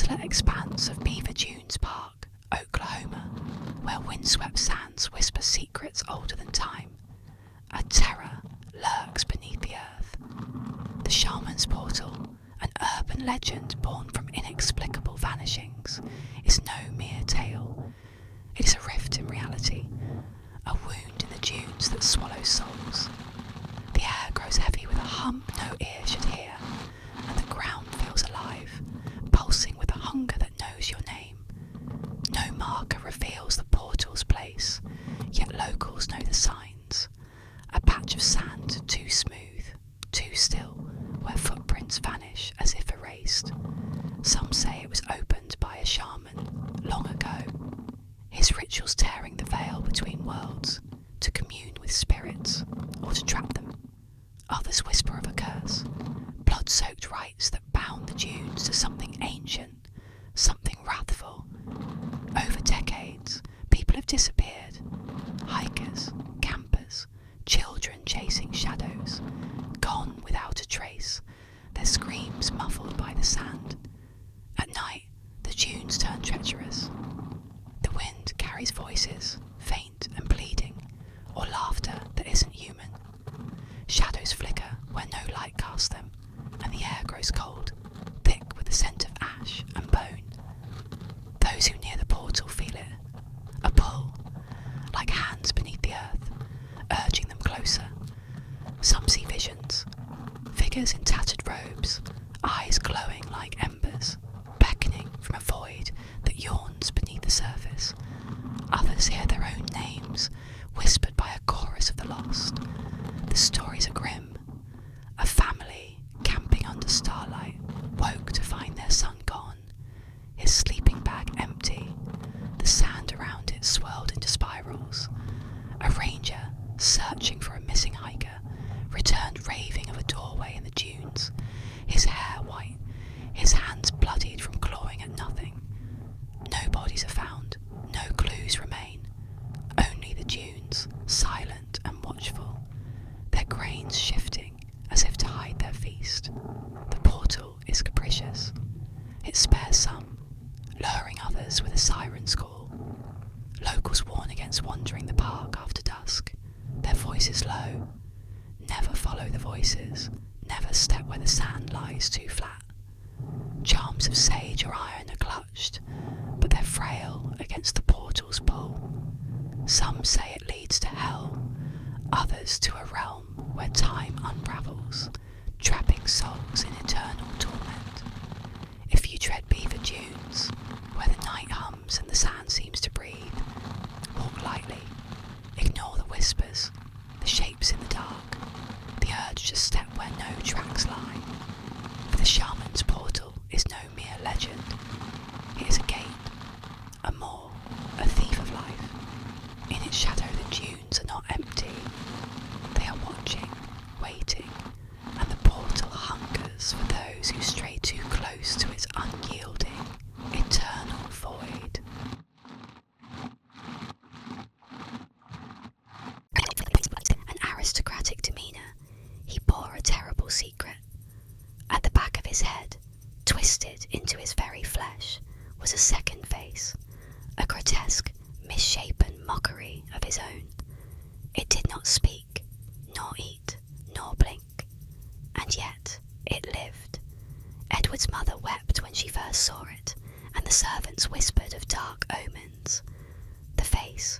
desolate expanse of Beaver Dunes Park, Oklahoma, where windswept sands whisper secrets older than time, a terror lurks beneath the earth. The Shaman's Portal, an urban legend born from inexplicable vanishings, is no mere tale. It is a rift in reality, a wound in the dunes that swallows souls. The air grows heavy with a hum no ear should hear, and the ground feels alive, pulsing with a hunger that knows your name. No marker reveals the portal's place, yet locals know the signs. A patch of sand too smooth, too still, where footprints vanish as if erased. Some say it was opened by a shaman long ago, his rituals tearing the veil between worlds, to commune with spirits or to trap them. Others whisper of a curse, blood-soaked rites that bound the dunes to something ancient, something wrathful. Over decades, people have disappeared. Hikers, campers, children chasing shadows, gone without a trace, their screams muffled by the sand. At night, the dunes turn treacherous. The wind carries voices, faint and pleading, or laughter that isn't human. Shadows flicker where no light casts them, and the air grows cold, thick with the scent of ash and bone. Those who near the portal feel it, a pull, like hands beneath the earth, urging them closer. Some see visions, figures in tattered robes, eyes glowing like embers, beckoning from a void that yawns beneath the surface. Others hear their own names, whispered by a chorus of the lost. The stories are grim. A family, camping under starlight, woke to find their son gone, his sleeping bag empty, the sand around it swirled into spirals. A ranger, searching for a missing hiker, returned raving of a doorway in the dunes, his hair white, his hands bloodied from clawing at nothing. No bodies are found, no clues remain, only the dunes, silent and watchful, their grains shifting as if to hide their feast. The portal is capricious. It spares some, luring others with a siren's call. Locals warn against wandering the park after dusk, their voices low. Never follow the voices, never step where the sand lies too flat. Charms of sage or iron are clutched, but they're frail against the portal's pull. Some say it leads to hell, others to a realm where time unravels, trapping souls in eternal torment. If you tread Beaver Dunes, where the night hums and the sand seems to breathe, walk lightly, ignore the whispers, the shapes in the dark, the urge to step where no tracks lie. For the Shaman's Portal is no mere legend. It is a gate, a maw, a thief of life. In its shadow the dunes are not empty. They are watching, waiting, and the portal hungers for those who stray too close to its unyielding, eternal void. An aristocratic demeanour, he bore a terrible secret. At the back of his head, twisted into his very flesh, was a second face, a grotesque, misshapen mockery of his own. It did not speak, nor eat, nor blink, and yet it lived. Edward's mother wept when she first saw it, and the servants whispered of dark omens. The face,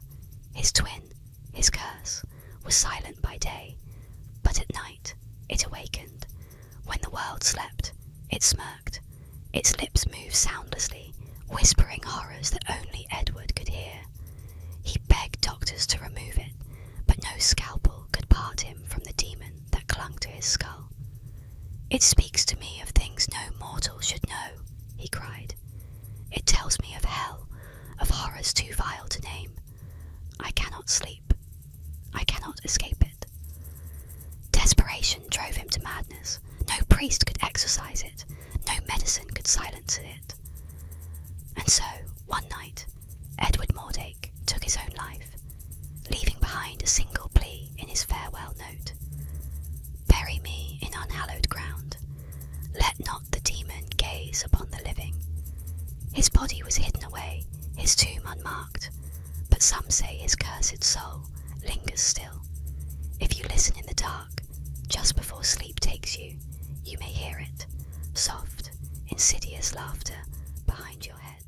his twin, his curse, was silent by day, but at night it awakened. When the world slept, it smirked. Its lips moved soundlessly, whispering horrors that only Edward could hear. He begged doctors to remove it, but no scalpel could part him from the demon that clung to his skull. "It speaks to me of things no mortal should know," he cried. "It tells me of hell, of horrors too vile to name. I cannot sleep. I cannot escape it." Desperation drove him to madness. No priest could exorcise it. No medicine could silence it. And so, one night, Edward Mordake took his own life, leaving behind a single plea in his farewell note. "Bury me in unhallowed ground. Let not the demon gaze upon the living. His body was hidden away, his tomb unmarked, but some say his cursed soul lingers still. If you listen in the dark, just before sleep takes you, you may hear it, soft, insidious laughter behind your head.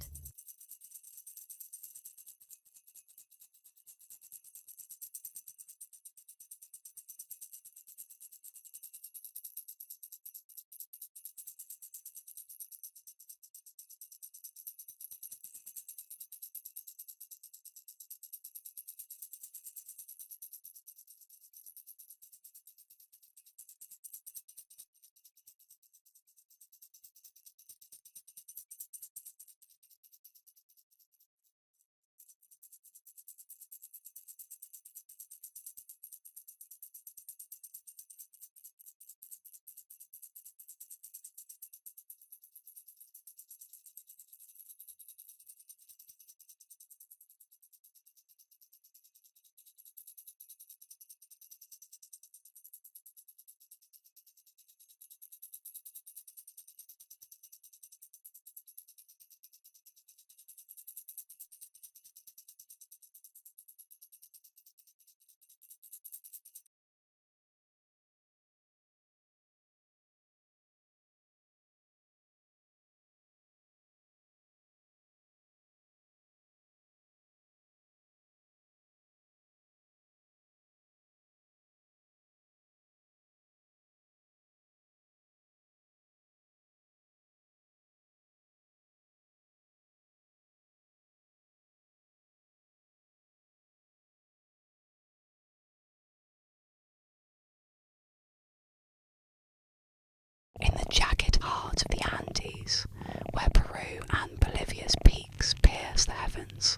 In the jagged heart of the Andes, where Peru and Bolivia's peaks pierce the heavens,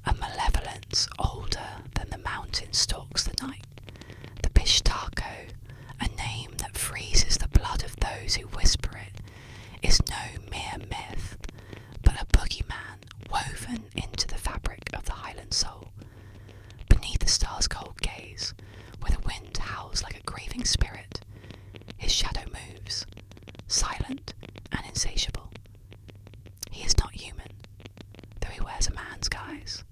a malevolence older than the mountain stalks the night. The Pishtaco, a name that freezes the blood of those who whisper it, is no mere myth, but a boogeyman woven into the fabric of the highland soul. Beneath the star's cold gaze, where the wind howls like a grieving spirit, his shadow moves, silent and insatiable. He is not human, though he wears a man's guise,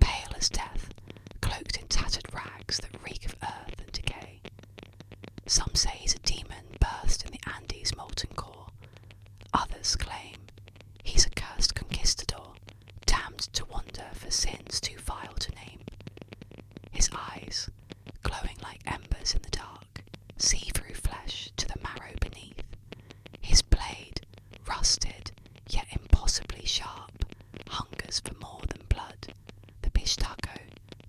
pale as death, cloaked in tattered rags that reek of earth and decay. Some say he's a demon burst in the Andes' molten core. Others claim he's a cursed conquistador, damned to wander for sins too vile to name. His eyes, glowing like embers in the dark, see through flesh to the marrow beneath. His blade, rusted yet impossibly sharp, hungers for more than blood. The Pishtaco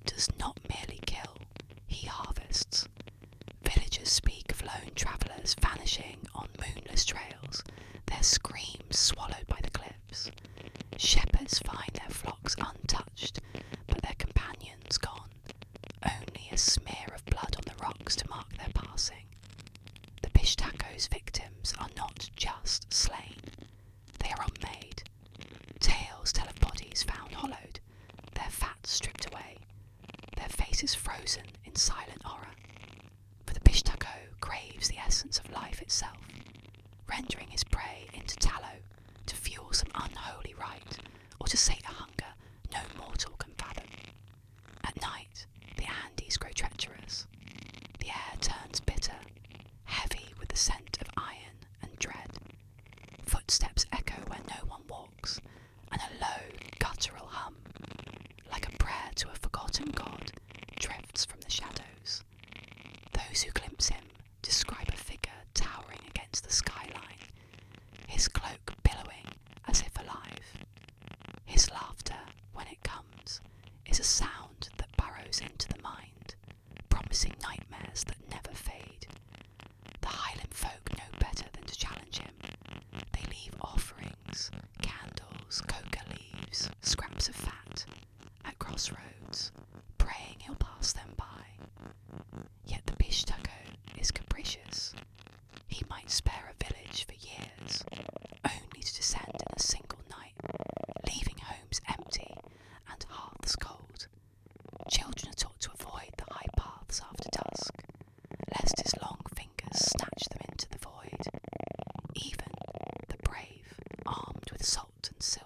does not merely kill, he harvests. Villagers speak of lone travellers vanishing on moonless trails, their screams swallowed by the cliffs. Shepherds find their flocks untouched, but their companions gone, only a smear of blood on the rocks to mark their passing. The Pishtaco's victims are not just slain, they are unmade. Tales tell of bodies found hollowed, their fat stripped away, their faces frozen in silent horror. For the Pishtaco craves the essence of life itself, rendering his prey into tallow to fuel some unholy rite, or to sate a hunger no mortal can fathom. At night, the Andes grow treacherous. The air turns bitter, heavy with the scent of iron and dread. Footsteps echo where no one walks, and a low, guttural hum, like a prayer to a forgotten god, drifts from the shadows. Those who glimpse him describe a figure towering against the skyline, his cloak billowing as if alive. His laughter, when it comes, is a sound that burrows into the mind, promising nightmares that never fade. The Highland folk know better than to challenge him. They leave offerings, candles, coca leaves, scraps of fat, at crossroads, praying he'll pass them by. Yet the Pishtaco is capricious. He might spare a village for years, only to descend in a single night, leaving homes empty and hearths cold. Children are taught to avoid the high paths after dusk, lest his long fingers snatch them into the void. Even the brave, armed with salt and silver,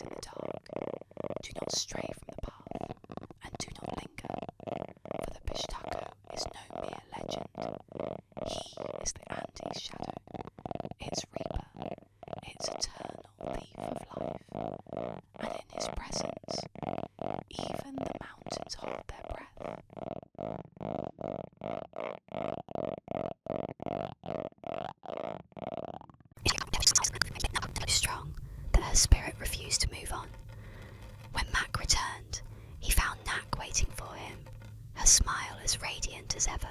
in the dark. Do not stray from the path, and do not linger, for the Pishtako is no mere legend. He is the Andes shadow, its reaper, its eternal thief of life, and in his presence, even the mountains hold their breath. So strong that her spirit refused to move on. When Mac returned, he found Nak waiting for him, her smile as radiant as ever.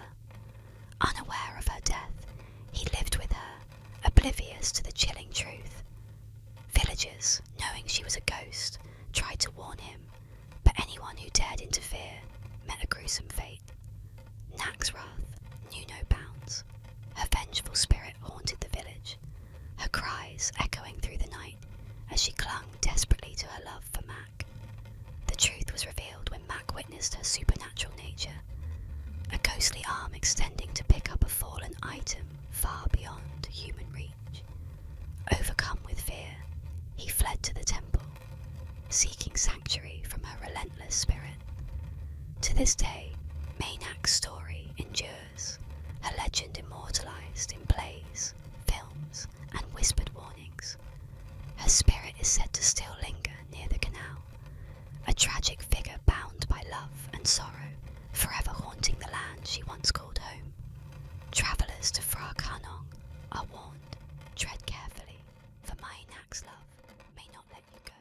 Unaware of her death, he lived with her, oblivious to the chilling truth. Villagers, knowing she was a ghost, tried to warn him, but anyone who dared interfere met a gruesome fate. Nak's wrath knew no bounds. Her vengeful spirit haunted the village, her cries echoing through the night as she clung desperately to her love for Mac. The truth was revealed when Mac witnessed her supernatural nature, a ghostly arm extending to pick up a fallen item far beyond human reach. Overcome with fear, he fled to the temple, seeking sanctuary from her relentless spirit. To this day, Maynak's story endures, her legend immortalized in plays, films, and whispered warnings. Her spirit is said to still linger near the canal, a tragic figure bound by love and sorrow, forever haunting the land she once called home. Travellers to Phra Khanong are warned, tread carefully, for Maynak's love may not let you go.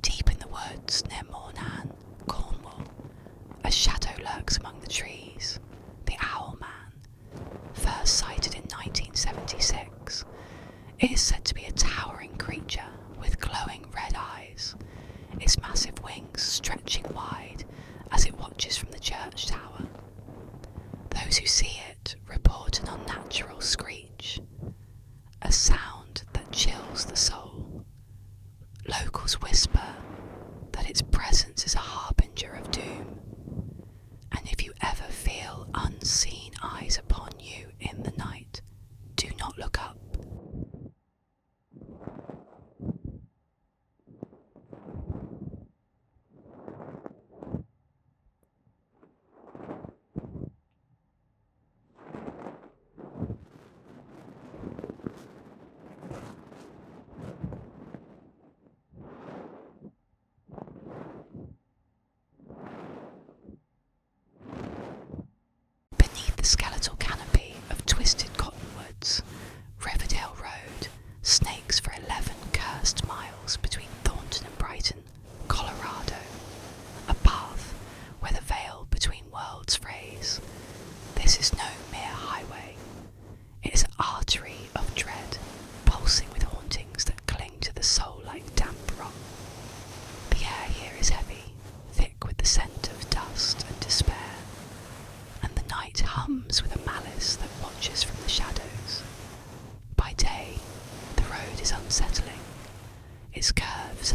Deep in the woods near Mornan, Cornwall, a shadow lurks among the trees, the Owl Man, first sighted in 1976. It is said to be a towering creature with glowing red eyes, its massive wings stretching wide as it watches from the church tower. Those who see it report an unnatural screech, a sound that chills the soul. Locals whisper that its presence is a harbinger of doom, and if you ever feel unseen eyes upon you in the night, do not look up. Beneath the skeletal canopy of twisted cottonwoods, Riverdale Road snakes for 11 cursed miles between Thornton and Brighton, Colorado, a path where the veil between worlds frays. This is no mere highway. It is an artery of dread, pulsing with hauntings that cling to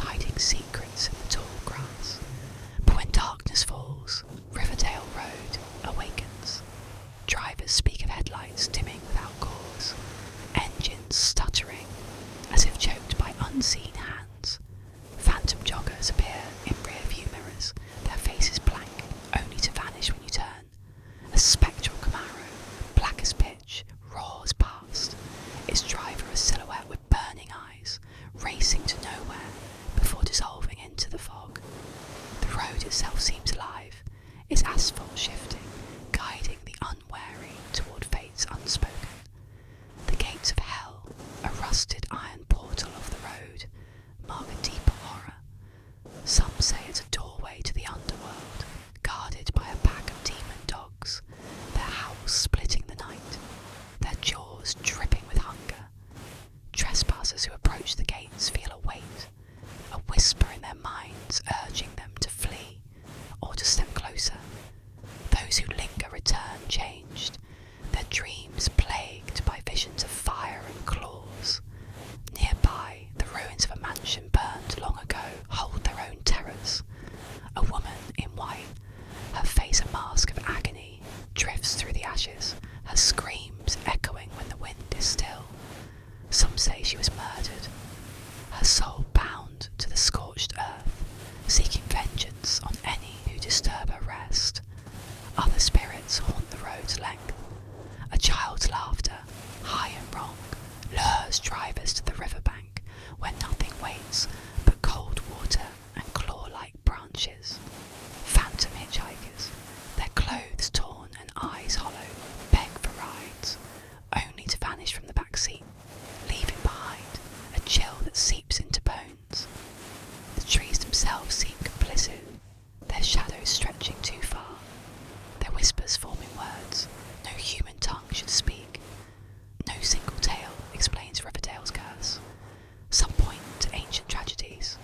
hiding secrets in the tall grass. But when darkness falls, Riverdale Road awakens. Drivers speak of headlights dimming without cause, engines stuttering as if choked by unseen hands. Phantom joggers appear in rear-view mirrors, their faces blank, only to vanish when you turn. A spectral Camaro, black as pitch, roars past, its driver a silhouette with burning eyes, racing to nowhere before dissolving into the fog. The road itself seems alive, its asphalt shifting, guiding the unwary toward fates unspoken. The gates of hell, a rusted iron portal of the road, mark a deeper horror. Some say it's a doorway to the underworld, guarded by a pack of demon dogs, their howls splitting the night, their jaws dripping with hunger. Trespassers who approach the gates feel a weight, a whisper in their minds urging them to flee or to step closer. Those who linger return changed, their dreams plagued by visions of fire and claws. Nearby, the ruins of a mansion burned long ago hold their own terrors. A woman in white, her face a mask of agony, drifts through the ashes, her screams echoing when the wind is still. Some say she was murdered, her soul bound to the scorched earth, seeking vengeance on any who disturb her rest. Other spirits haunt the road's length. A child's laughter, high and wrong, lures drivers to the riverbank, where nothing waits but cold water and claw-like branches. Phantom hitchhikers, their clothes torn and eyes hollow, beg for rides, only to vanish from the back seat, leaving behind a chill that seeps into bones. The trees themselves seem complicit, their shadows stretching too far, their whispers forming words no human tongue should speak. No single tale explains Riverdale's curse. Some point to ancient tragedies,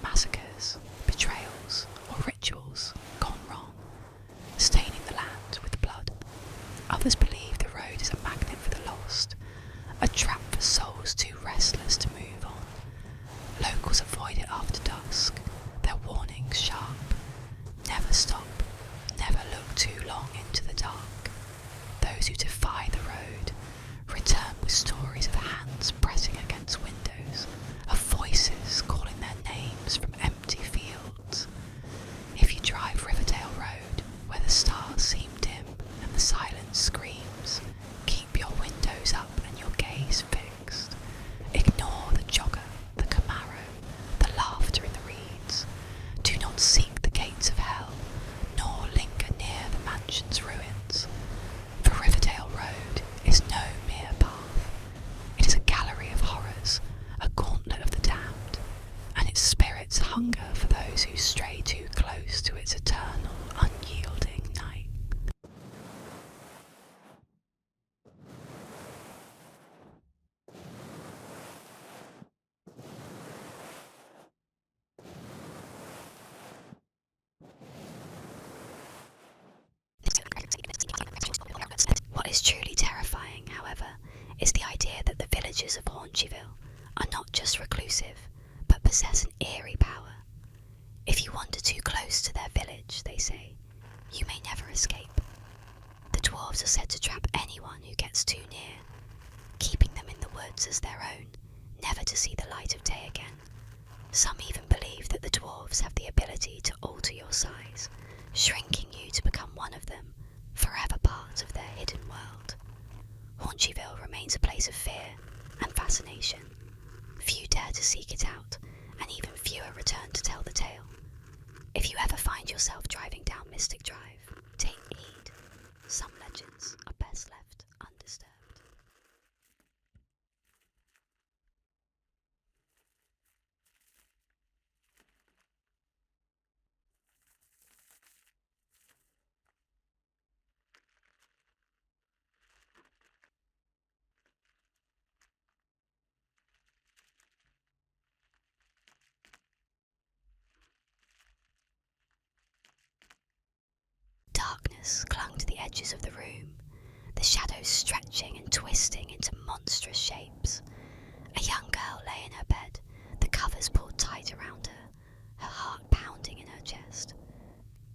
massacres, betrayals, or rituals gone wrong, staining the land with blood. Others believe the road is a magnet for the lost, a trap for souls too restless to move on. Locals avoid it after dusk, their warnings sharp. Never stop, never look too long into the dark. Those who defy the road return with stories of hands pressing against windows, of voices calling their names from empty fields. If you drive Riverdale Road, where the stars seem dim and the silence screams, keep your windows up and your gaze fixed. Ignore the jogger, the Camaro, the laughter in the reeds. Do not seek the gates of hell, nor linger near the mansion's ruins. For Riverdale Road is no mere path. It is a gallery of horrors, a gauntlet of the damned, and its spirits hunger for those who stray too close to its eternal, unyielding night. What is truly terrifying, however, is the idea that the villagers of Haunchyville are not just reclusive, but possess an eerie power. If you wander too close to their village, they say, you may never escape. The dwarves are said to trap anyone who gets too near, keeping them in the woods as their own, never to see the light of day again. Some even believe that the dwarves have the ability to alter your size, shrinking you to become one of them, forever part of their hidden world. Haunchyville remains a place of fear and fascination. Few dare to seek it out, and even fewer return to tell the tale. If you ever find yourself driving down Mystic Drive, take heed. Some legends are best left undisturbed. Darkness clung to the edges of the room, the shadows stretching and twisting into monstrous shapes. A young girl lay in her bed, the covers pulled tight around her, her heart pounding in her chest.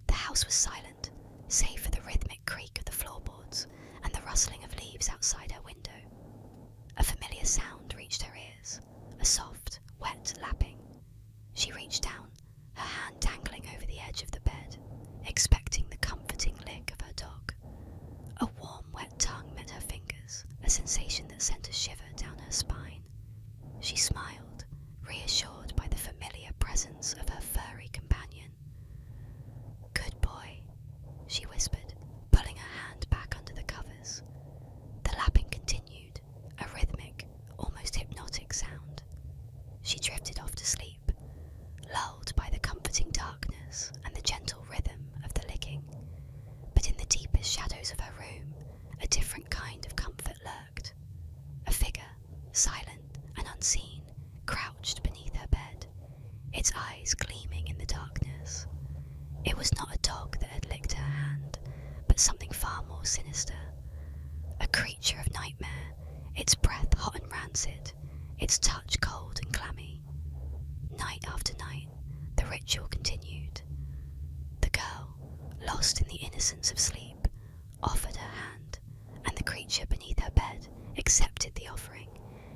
The house was silent, save for the rhythmic creak of the floorboards and the rustling of leaves outside her window. A familiar sound reached her ears, a soft, wet lapping. She reached down, her hand dangling over the edge of the bed, expecting the comforting lick of her dog. A warm, wet tongue met her fingers, a sensation that sent a shiver down her spine. She smiled, reassured by the familiar presence of her furry companion. "Good boy," she whispered, pulling her hand back under the covers. The lapping continued, a rhythmic, almost hypnotic sound. She drifted off to sleep, lulled by the comforting darkness and the gentle rhythm of the licking. But in the deepest shadows of her room, a different kind of comfort lurked. A figure, silent and unseen, crouched beneath her bed, its eyes gleaming in the darkness. It was not a dog that had licked her hand, but something far more sinister. A creature of nightmare, its breath hot and rancid, its touch cold and clammy. Night after night, the ritual continued. The girl, lost in the innocence of sleep, offered her hand, and the creature beneath her bed accepted the offering,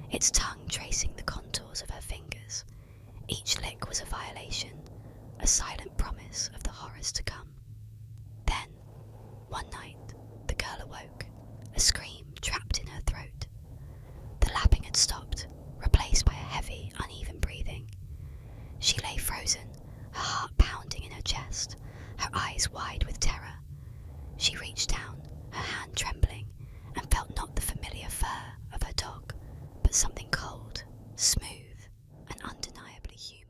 its tongue tracing the contours of her fingers. Each lick was a violation, a silent promise of the horrors to come. Then, one night, the girl awoke, a scream trapped in her throat. The lapping had stopped, replaced by a heavy, uneven breathing. She lay frozen, her heart pounding in her chest, her eyes wide with terror. She reached down, her hand trembling, and felt not the familiar fur of her dog, but something cold, smooth, and undeniably human.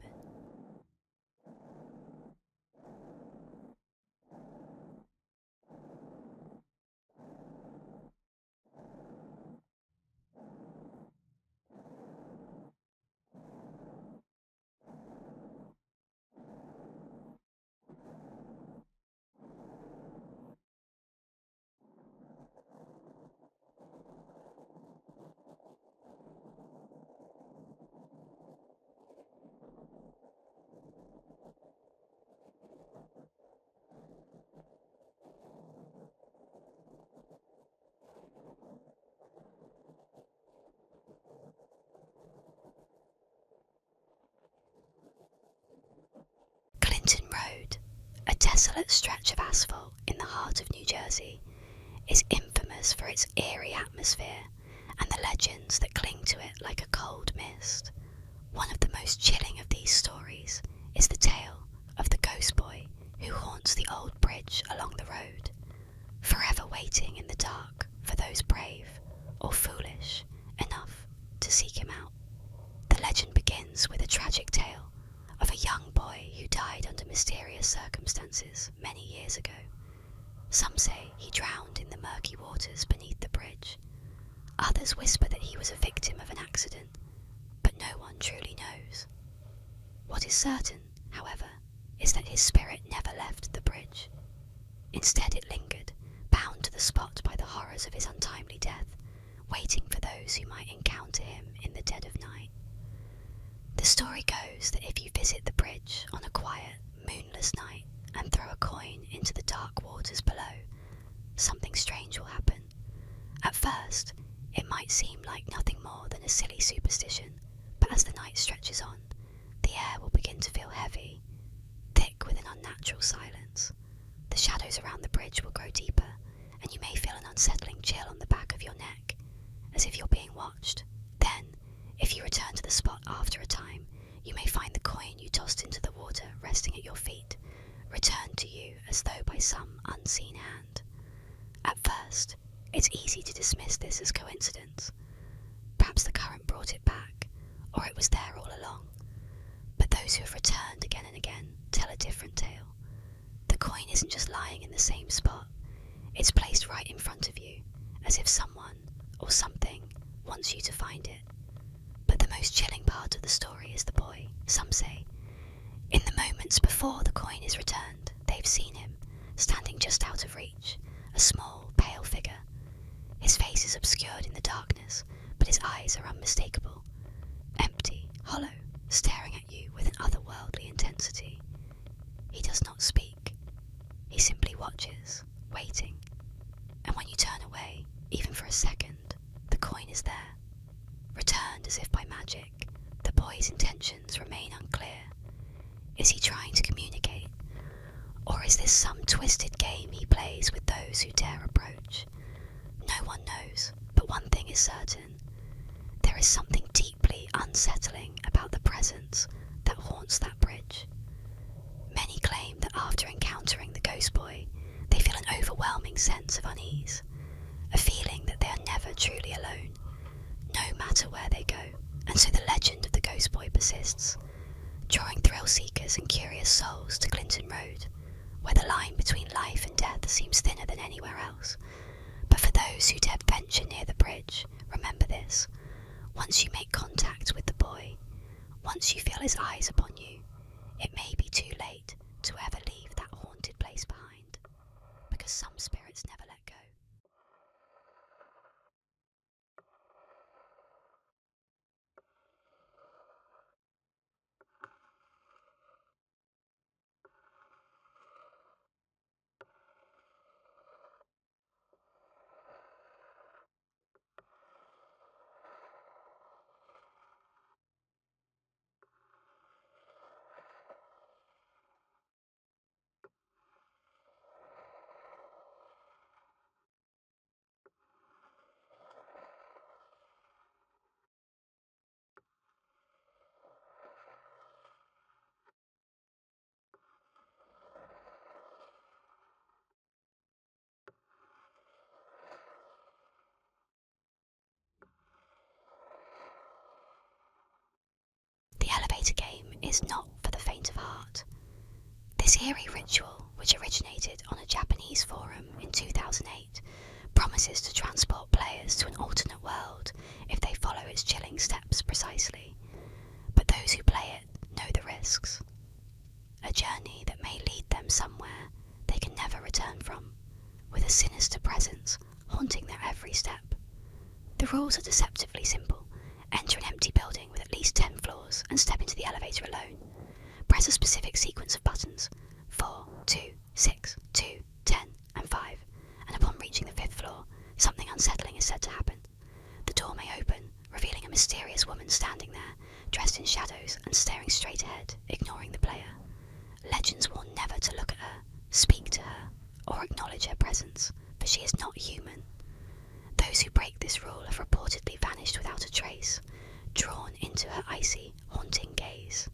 Clinton Road, a desolate stretch of asphalt in the heart of New Jersey, is infamous for its eerie atmosphere and the legends that cling to it like a cold mist. One of the most chilling of these stories is the tale of the ghost boy who haunts the old bridge along the road, forever waiting in the dark for those brave or foolish enough to seek him out. The legend begins with a tragic tale of a young boy who died under mysterious circumstances many years ago. Some say he drowned in the murky waters beneath the bridge. Others whisper that he was a victim of an accident, but no one truly knows. What is certain, however, is that his spirit never left the bridge. Instead it lingered, bound to the spot by the horrors of his untimely death, waiting for those who might encounter him in the dead of night. The story goes that if you visit the bridge on a quiet, moonless night and throw a coin into the dark waters below, something strange will happen. At first, it might seem like nothing more than a silly superstition, but as the night stretches on, the air will begin to feel heavy, thick with an unnatural silence. The shadows around the bridge will grow deeper, and you may feel an unsettling chill on the back of your neck, as if you're being watched. Then, if you return to the spot after a time, you may find the coin you tossed into the water resting at your feet, returned to you as though by some unseen hand. At first, it's easy to dismiss this as coincidence. Perhaps the current brought it back, or it was there all along. But those who have returned again and again tell a different tale. The coin isn't just lying in the same spot, it's placed right in front of you, as if someone or something wants you to find it. But the most chilling part of the story is the boy, some say. In the moments before the coin is returned, they've seen him, standing just out of reach, a small, pale figure. His face is obscured in the darkness, but his eyes are unmistakable. Empty, hollow, staring at you with an otherworldly intensity. He does not speak. He simply watches, waiting. And when you turn away, even for a second, the coin is there. Returned as if by magic, the boy's intentions remain unclear. Is he trying to communicate? Or is this some twisted game he plays with those who dare approach? No one knows, but one thing is certain. There is something deeply unsettling about the presence that haunts that bridge. Many claim that after encountering the ghost boy, they feel an overwhelming sense of unease, a feeling that they are never truly alone, no matter where they go. And so the legend of the ghost boy persists, drawing thrill seekers and curious souls to Clinton Road, where the line between life and death seems thinner than anywhere else. But for those who dare venture near the bridge, remember this: once you make contact with the boy, once you feel his eyes upon you, it may be too late to ever leave that haunted place behind, because some spirits never let go. The elevator game is not for the faint of heart. This eerie ritual, which originated on a Japanese forum in 2008, promises to transport players to an alternate world if they follow its chilling steps precisely. But those who play it know the risks. A journey that may lead them somewhere they can never return from, with a sinister presence haunting their every step. The rules are deceptively simple. Enter an empty building with at least 10 floors and step into the elevator alone. Press a specific sequence of buttons, 4, 2, 6, 2, 10, and 5, and upon reaching the 5th floor, something unsettling is said to happen. The door may open, revealing a mysterious woman standing there, dressed in shadows and staring straight ahead, ignoring the player. Legends warn never to look at her, speak to her, or acknowledge her presence, for she is not human. Those who break this rule have reportedly vanished without a trace, drawn into her icy, haunting gaze.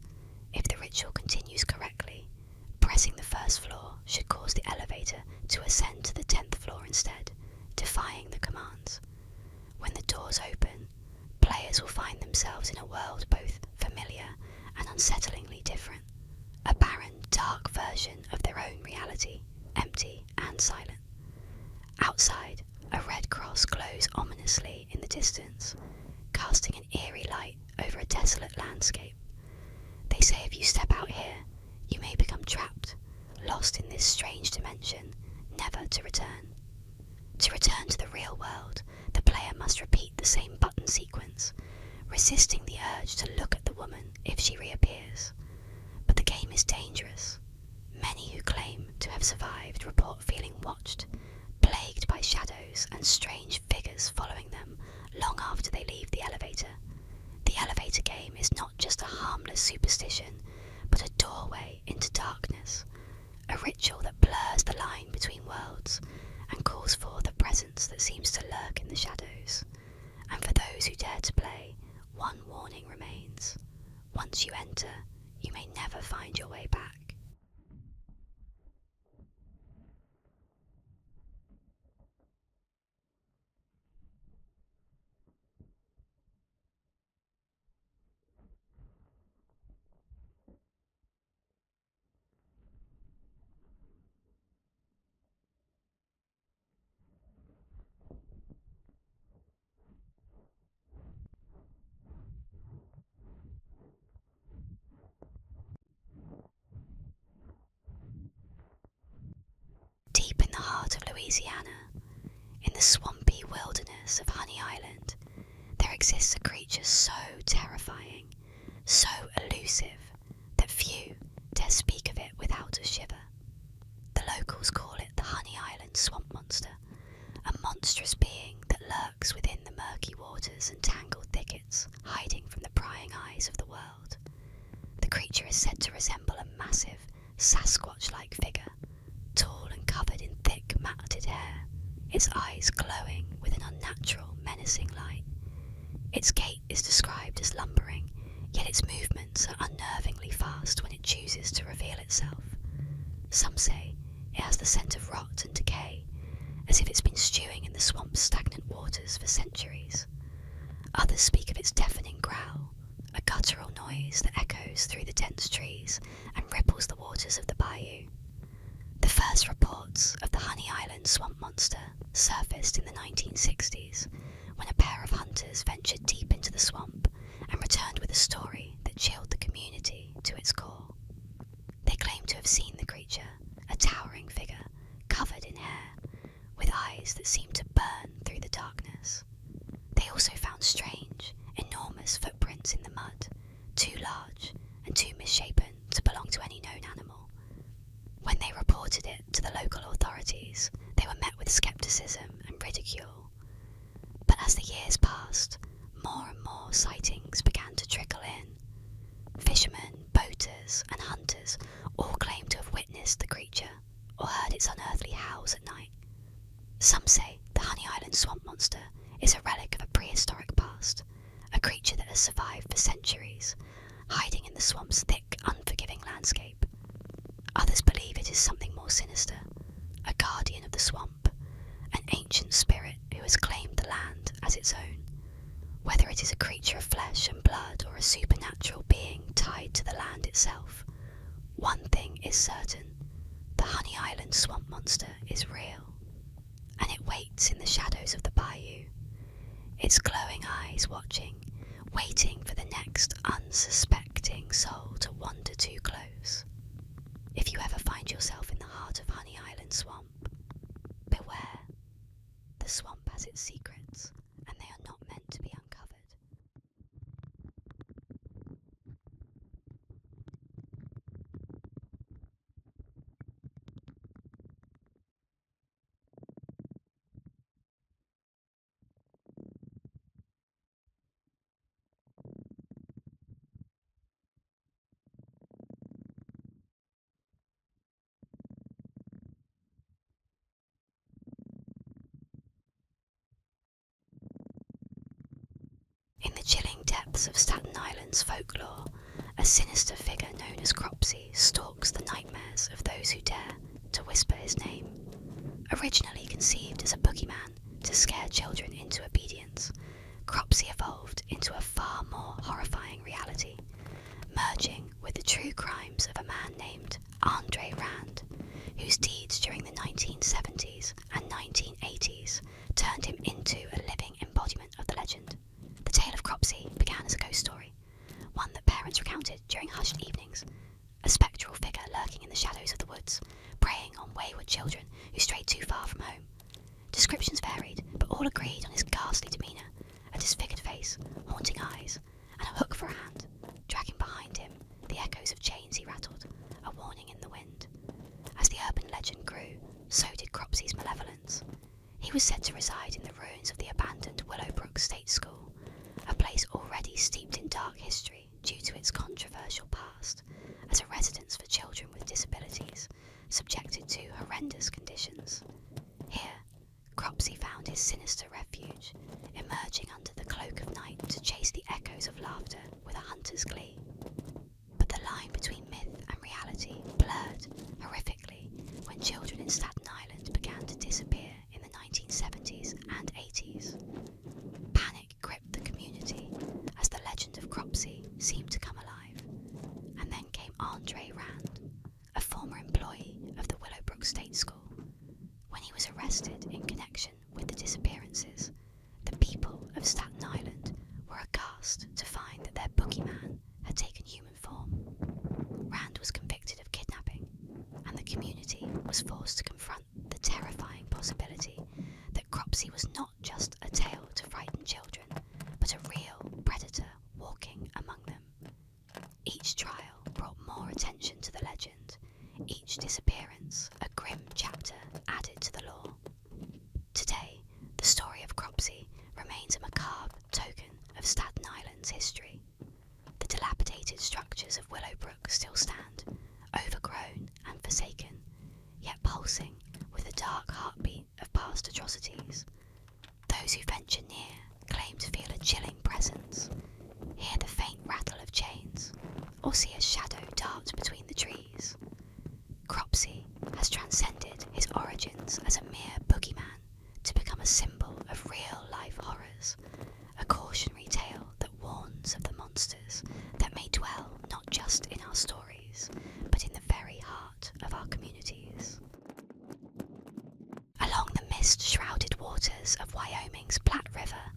If the ritual continues correctly, pressing the 1st floor should cause the elevator to ascend to the 10th floor instead, defying the commands. When the doors open, players will find themselves in a world both familiar and unsettlingly different, a barren, dark version of their own reality, empty and silent. Outside, a red cross glows ominously in the distance, casting an eerie light over a desolate landscape. They say if you step out here, you may become trapped, lost in this strange dimension, never to return. To return to the real world, the player must repeat the same button sequence, resisting the urge to look at the woman if she reappears. But the game is dangerous. Many who claim to have survived report feeling watched, plagued by shadows and strange figures following them long after they leave the elevator. The elevator game is not just a harmless superstition, but a doorway into darkness, a ritual that blurs the line between worlds and calls forth a presence that seems to lurk in the shadows. And for those who dare to play, one warning remains. Once you enter, you may never find your way back. Deep in the heart of Louisiana, in the swampy wilderness of Honey Island, there exists a creature so terrifying, so elusive that few dare speak of it without a shiver. The locals call it the Honey Island Swamp Monster, a monstrous being that lurks within the murky waters and tangled thickets, hiding from the prying eyes of the world. The creature is said to resemble a massive, Sasquatch-like figure, tall and covered in thick, matted hair, its eyes glowing with an unnatural, menacing light. Its gait is described as lumbering, yet its movements are unnervingly fast when it chooses to reveal itself. Some say it has the scent of rot and decay, as if it's been stewing in the swamp's stagnant waters for centuries. Others speak of its deafening growl, a guttural noise that echoes through the dense trees and ripples the waters of the bayou. The first reports of the Honey Island Swamp Monster surfaced in the 1960s, when a pair of hunters ventured deep into the swamp and returned with a story that chilled the community to its core. They claimed to have seen the creature, a towering figure, covered in hair, with eyes that seemed to burn through the darkness. They also found strange, enormous footprints in the mud, too large and too misshapen to belong to any known animal. When they reported it to the local authorities, they were met with skepticism and ridicule. But as the years passed, more and more sightings began to trickle in. Fishermen, boaters, and hunters all claimed to have witnessed the creature or heard its unearthly howls at night. Some say the Honey Island Swamp Monster is a relic of a prehistoric past, a creature that has survived for centuries, hiding in the swamp's thick, unforgiving landscape. Others believe it is something more sinister, a guardian of the swamp, an ancient spirit who has claimed the land as its own. Whether it is a creature of flesh and blood or a supernatural being tied to the land itself, one thing is certain: the Honey Island Swamp Monster is real, and it waits in the shadows of the bayou, its glowing eyes watching, waiting for the next unsuspecting soul to wander too close. If you ever find yourself in the heart of Honey Island Swamp, beware. The swamp has its secrets, and they are not meant to be uncovered. In the chilling depths of Staten Island's folklore, a sinister figure known as Cropsey stalks the nightmares of those who dare to whisper his name. Originally conceived as a boogeyman to scare children into obedience, Cropsey evolved into a far more horrifying reality, merging with the true crimes of a man named Andre Rand, whose deeds during the 1970s and 1980s turned him into a living embodiment of the legend. The tale of Cropsey began as a ghost story, one that parents recounted during hushed evenings, a spectral figure lurking in the shadows of the woods, preying on wayward children who strayed too far from home. Descriptions varied, but all agreed on his ghastly demeanour, a disfigured face, haunting eyes, and a hook for a hand, dragging behind him the echoes of chains he rattled, a warning in the wind. As the urban legend grew, so did Cropsey's malevolence. He was said to reside in the ruins of the abandoned Willowbrook State School, a place already steeped in dark history due to its controversial past, as a residence for children with disabilities, subjected to horrendous conditions. Here, Cropsey found his sinister refuge, emerging under the cloak of night to chase the echoes of laughter with a hunter's glee. But the line between myth and reality blurred horrifically when children in Staten Island began to disappear in the 1970s and 80s. Panic gripped the community as the legend of Cropsey seemed to come alive. And then came Andre Rand, a former employee of the Willowbrook State School. When he was arrested in connection with the disappearances, the people of Staten Island were aghast to find that their boogeyman had taken human form. Rand was convicted of kidnapping, and the community was forced to confront the terrifying possibility that Cropsey was not just a tale to frighten children, but a real predator walking among them. to the legend, each disappearance a grim chapter added to the lore. Today, the story of Cropsey remains a macabre token of Staten Island's history. The dilapidated structures of Willowbrook still stand, overgrown and forsaken, yet pulsing with the dark heartbeat of past atrocities. Those who venture near claim to feel a chilling presence, hear the faint rattle of chains, or see a shadow dart between the trees. Cropsey has transcended his origins as a mere boogeyman to become a symbol of real-life horrors, a cautionary tale that warns of the monsters that may dwell not just in our stories, but in the very heart of our communities. Along the mist-shrouded waters of Wyoming's Platte River,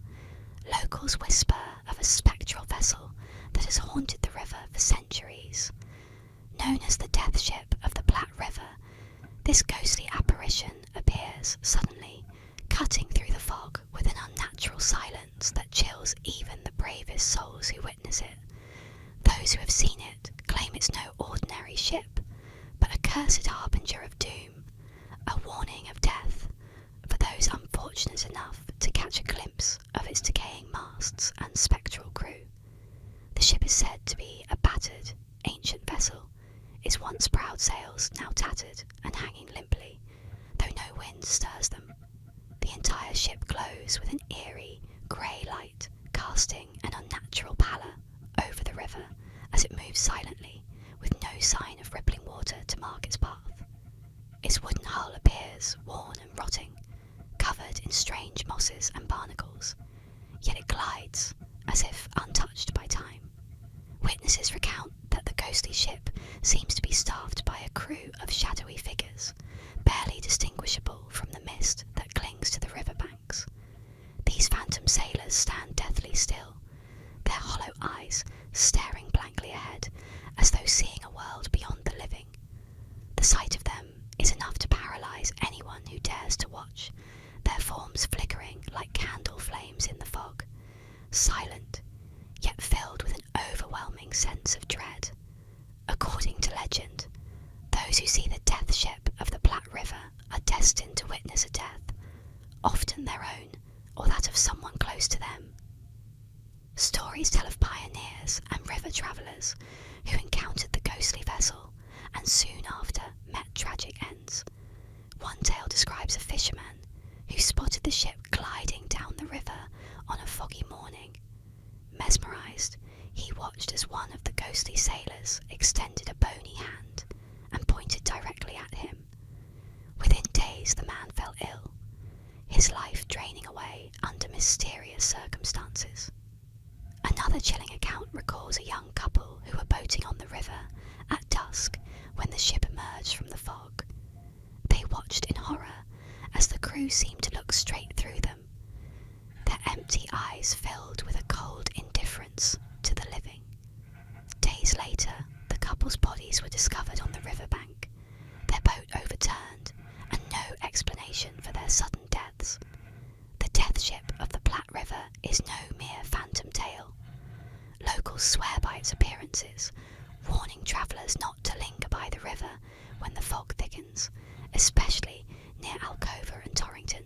locals whisper of a spectral vessel that has haunted the river for centuries. Known as the Death Ship of the Platte River, this ghostly apparition appears suddenly, cutting through the fog with an unnatural silence that chills even the bravest souls who witness it. Those who have seen it claim it's no ordinary ship, but a cursed harbinger of doom, a warning of death for those unfortunate enough to catch a glimpse of its decaying masts and spectral crew. The ship is said to be a battered, ancient vessel, its once proud sails now tattered and hanging limply, though no wind stirs them. The entire ship glows with an eerie, grey light, casting an unnatural pallor over the river as it moves silently, with no sign of rippling water to mark its path. Its wooden hull appears worn and rotting, covered in strange mosses and barnacles, yet it glides as if untouched by time. Witnesses recount that the ghostly ship seems to be staffed by a crew of shadowy figures, barely distinguishable from the mist that clings to the riverbanks. These phantom sailors stand deathly still, their hollow eyes staring blankly ahead, as though seeing a world beyond the living. The sight of them is enough to paralyze anyone who dares to watch, their forms flickering like candle flames in the fog, silent, yet filled with an overwhelming sense of dread. According to legend, those who see the death ship of the Platte River are destined to witness a death, often their own or that of someone close to them. Stories tell of pioneers and river travellers who encountered the ghostly vessel and soon after met tragic ends. One tale describes a fisherman who spotted the ship gliding down the river on a foggy morning. Mesmerised, he watched as one of the ghostly sailors extended a bony hand and pointed directly at him. Within days the man fell ill, his life draining away under mysterious circumstances. Another chilling account recalls a young couple who were boating on the river at dusk when the ship emerged from the fog. They watched in horror as the crew seemed to look straight through them, their empty eyes filled with a cold indifference to the living. Days later, the couple's bodies were discovered on the riverbank, their boat overturned, and no explanation for their sudden deaths. The death ship of the Platte River is no mere phantom tale. Locals swear by its appearances, warning travellers not to linger by the river when the fog thickens, especially near Alcova and Torrington.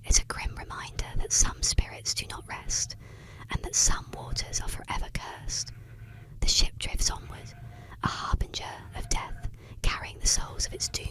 It's a grim reminder that some spirits do not rest, and that some waters are forever cursed. The ship drifts onward, a harbinger of death, carrying the souls of its doomed